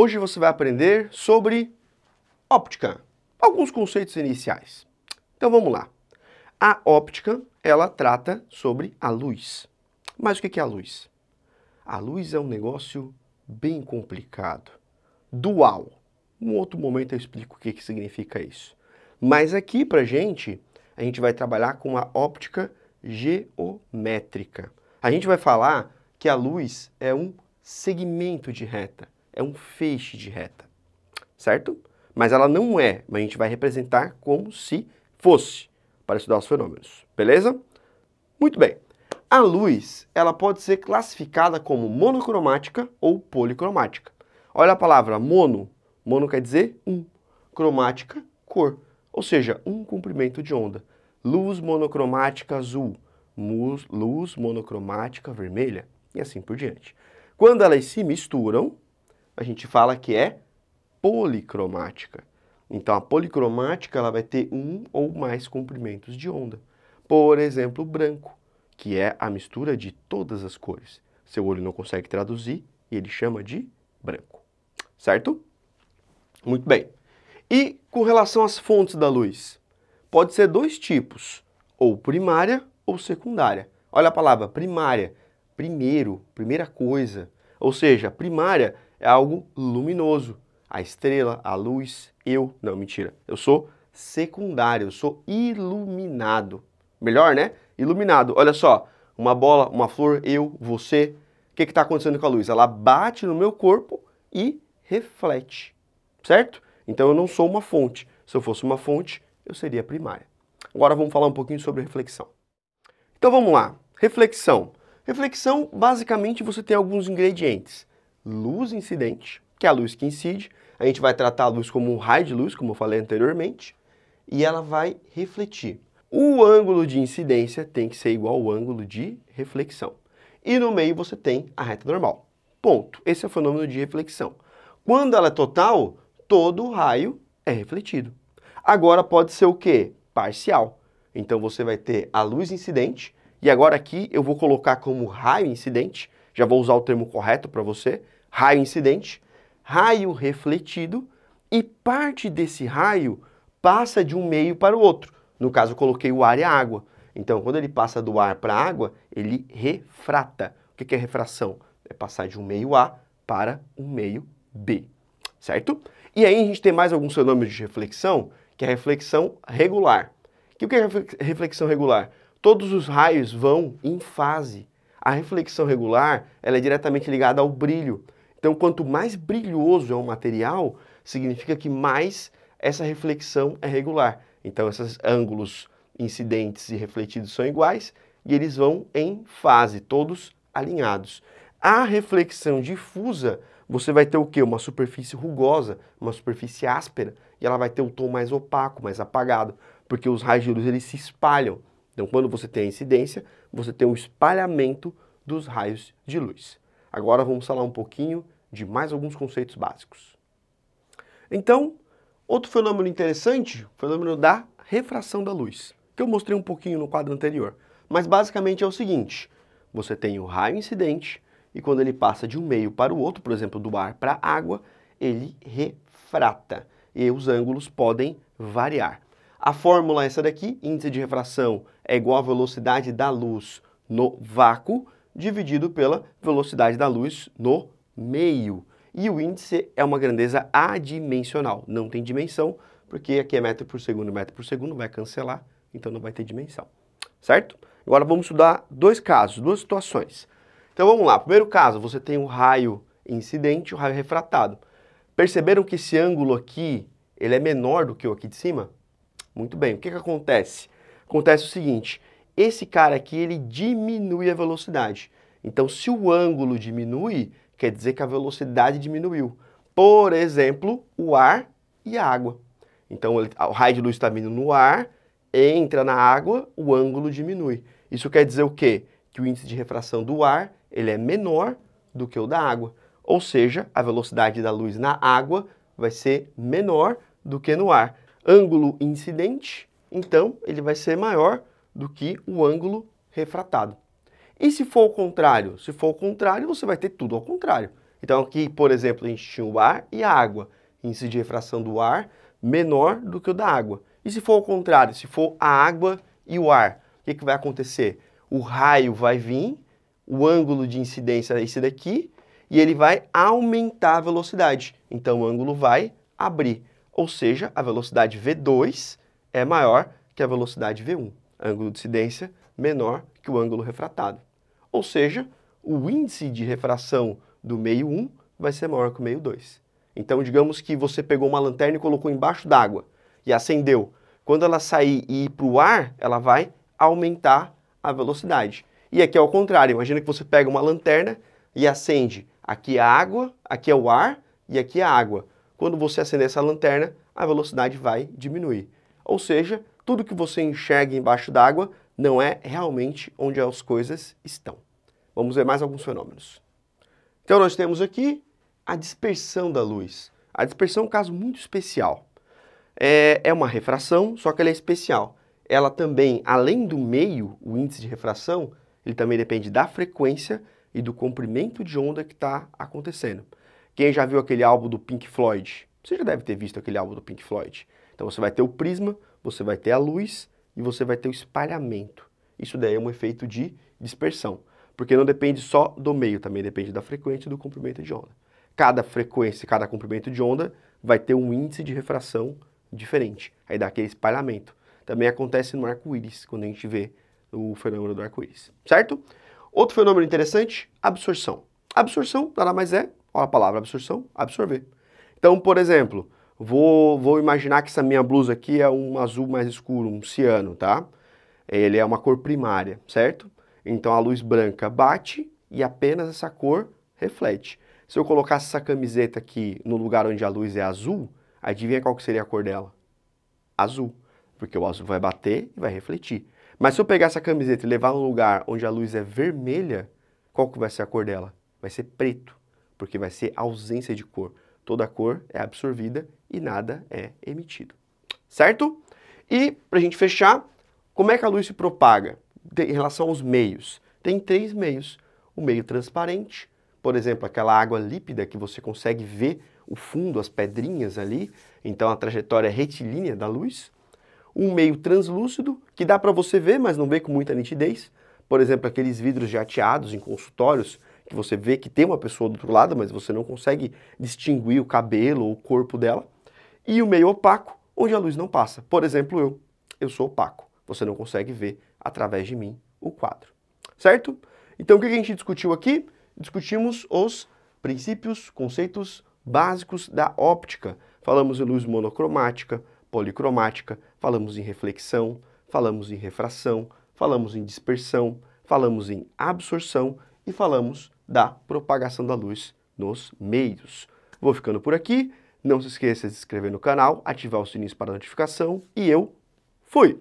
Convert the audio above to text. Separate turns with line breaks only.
Hoje você vai aprender sobre óptica, alguns conceitos iniciais. Então vamos lá. A óptica, ela trata sobre a luz. Mas o que é a luz? A luz é um negócio bem complicado, dual. Em outro momento eu explico o que significa isso. Mas aqui a gente vai trabalhar com a óptica geométrica. A gente vai falar que a luz é um segmento de reta, é um feixe de reta, certo? Mas ela não é, mas a gente vai representar como se fosse, para estudar os fenômenos, beleza? Muito bem. A luz, ela pode ser classificada como monocromática ou policromática. Olha a palavra mono. Mono quer dizer um. Cromática, cor. Ou seja, um comprimento de onda. Luz monocromática azul. Luz monocromática vermelha. E assim por diante. Quando elas se misturam, a gente fala que é policromática. Então, a policromática ela vai ter um ou mais comprimentos de onda. Por exemplo, branco, que é a mistura de todas as cores. Seu olho não consegue traduzir e ele chama de branco. Certo? Muito bem. E com relação às fontes da luz? Pode ser dois tipos, ou primária ou secundária. Olha a palavra primária, primeiro, primeira coisa. Ou seja, primária é algo luminoso. A estrela, a luz, não, mentira. Eu sou secundário, eu sou iluminado. Melhor, né? Iluminado. Olha só, uma bola, uma flor, você. O que está acontecendo com a luz? Ela bate no meu corpo e reflete, certo? Então eu não sou uma fonte. Se eu fosse uma fonte, eu seria primária. Agora vamos falar um pouquinho sobre reflexão. Então vamos lá. Reflexão. Reflexão, basicamente, você tem alguns ingredientes. Luz incidente, que é a luz que incide. A gente vai tratar a luz como um raio de luz, como eu falei anteriormente, e ela vai refletir. O ângulo de incidência tem que ser igual ao ângulo de reflexão. E no meio você tem a reta normal. Ponto. Esse é o fenômeno de reflexão. Quando ela é total, todo o raio é refletido. Agora pode ser o quê? Parcial. Então você vai ter a luz incidente, e agora aqui eu vou colocar como raio incidente, já vou usar o termo correto para você, raio incidente, raio refletido, e parte desse raio passa de um meio para o outro. No caso eu coloquei o ar e a água. Então quando ele passa do ar para a água, ele refrata. O que é refração? É passar de um meio A para um meio B, certo? E aí a gente tem mais alguns fenômenos de reflexão, que é a reflexão regular. O que é reflexão regular? Todos os raios vão em fase. A reflexão regular, ela é diretamente ligada ao brilho. Então, quanto mais brilhoso é um material, significa que mais essa reflexão é regular. Então, esses ângulos incidentes e refletidos são iguais e eles vão em fase, todos alinhados. A reflexão difusa, você vai ter o quê? Uma superfície rugosa, uma superfície áspera, e ela vai ter um tom mais opaco, mais apagado, porque os raios de luz eles se espalham. Então, quando você tem a incidência, você tem o espalhamento dos raios de luz. Agora vamos falar um pouquinho de mais alguns conceitos básicos. Então, outro fenômeno interessante, o fenômeno da refração da luz, que eu mostrei um pouquinho no quadro anterior. Mas basicamente é o seguinte, você tem o raio incidente e quando ele passa de um meio para o outro, por exemplo, do ar para a água, ele refrata e os ângulos podem variar. A fórmula é essa daqui, índice de refração é igual à velocidade da luz no vácuo dividido pela velocidade da luz no meio. E o índice é uma grandeza adimensional, não tem dimensão, porque aqui é metro por segundo vai cancelar, então não vai ter dimensão, certo? Agora vamos estudar dois casos, duas situações. Então vamos lá, primeiro caso, você tem o raio incidente e o raio refratado. Perceberam que esse ângulo aqui, ele é menor do que o aqui de cima? Muito bem, o que acontece? Acontece o seguinte, esse cara aqui, ele diminui a velocidade. Então, se o ângulo diminui, quer dizer que a velocidade diminuiu. Por exemplo, o ar e a água. Então, o raio de luz está vindo no ar, entra na água, o ângulo diminui. Isso quer dizer o quê? Que o índice de refração do ar, ele é menor do que o da água. Ou seja, a velocidade da luz na água vai ser menor do que no ar. Ângulo incidente, então, ele vai ser maior do que o ângulo refratado. E se for o contrário? Se for o contrário, você vai ter tudo ao contrário. Então aqui, por exemplo, a gente tinha o ar e a água. Índice de refração do ar menor do que o da água. E se for o contrário, se for a água e o ar, o que vai acontecer? O raio vai vir, o ângulo de incidência é esse daqui, e ele vai aumentar a velocidade. Então o ângulo vai abrir. Ou seja, a velocidade V2 é maior que a velocidade V1. Ângulo de incidência menor que o ângulo refratado. Ou seja, o índice de refração do meio 1 vai ser maior que o meio 2. Então, digamos que você pegou uma lanterna e colocou embaixo d'água e acendeu. Quando ela sair e ir para o ar, ela vai aumentar a velocidade. E aqui é o contrário. Imagina que você pega uma lanterna e acende. Aqui é a água, aqui é o ar e aqui é a água. Quando você acender essa lanterna, a velocidade vai diminuir. Ou seja, tudo que você enxerga embaixo d'água não é realmente onde as coisas estão. Vamos ver mais alguns fenômenos. Então nós temos aqui a dispersão da luz. A dispersão é um caso muito especial. É uma refração, só que ela é especial. Ela também, além do meio, o índice de refração, ele também depende da frequência e do comprimento de onda que está acontecendo. Quem já viu aquele álbum do Pink Floyd? Você já deve ter visto aquele álbum do Pink Floyd. Então você vai ter o prisma, você vai ter a luz e você vai ter o espalhamento. Isso daí é um efeito de dispersão, porque não depende só do meio, também depende da frequência e do comprimento de onda. Cada frequência, cada comprimento de onda vai ter um índice de refração diferente, aí dá aquele espalhamento. Também acontece no arco-íris, quando a gente vê o fenômeno do arco-íris, certo? Outro fenômeno interessante, absorção. Absorção nada mais é, olha a palavra absorção, absorver. Então, por exemplo, vou imaginar que essa minha blusa aqui é um azul mais escuro, um ciano, tá? Ele é uma cor primária, certo? Então a luz branca bate e apenas essa cor reflete. Se eu colocasse essa camiseta aqui no lugar onde a luz é azul, adivinha qual que seria a cor dela? Azul, porque o azul vai bater e vai refletir. Mas se eu pegar essa camiseta e levar no lugar onde a luz é vermelha, qual que vai ser a cor dela? Vai ser preto, porque vai ser ausência de cor. Toda cor é absorvida e nada é emitido, certo? E, para a gente fechar, como é que a luz se propaga em relação aos meios? Tem 3 meios. O meio transparente, por exemplo, aquela água límpida que você consegue ver o fundo, as pedrinhas ali, então a trajetória retilínea da luz. Um meio translúcido, que dá para você ver, mas não vê com muita nitidez. Por exemplo, aqueles vidros jateados em consultórios, que você vê que tem uma pessoa do outro lado, mas você não consegue distinguir o cabelo ou o corpo dela. E o meio opaco, onde a luz não passa. Por exemplo, eu sou opaco. Você não consegue ver através de mim o quadro. Certo? Então o que a gente discutiu aqui? Discutimos os princípios, conceitos básicos da óptica. Falamos em luz monocromática, policromática, falamos em reflexão, falamos em refração, falamos em dispersão, falamos em absorção e falamos da propagação da luz nos meios. Vou ficando por aqui. Não se esqueça de se inscrever no canal, ativar os sininhos para notificação e eu fui!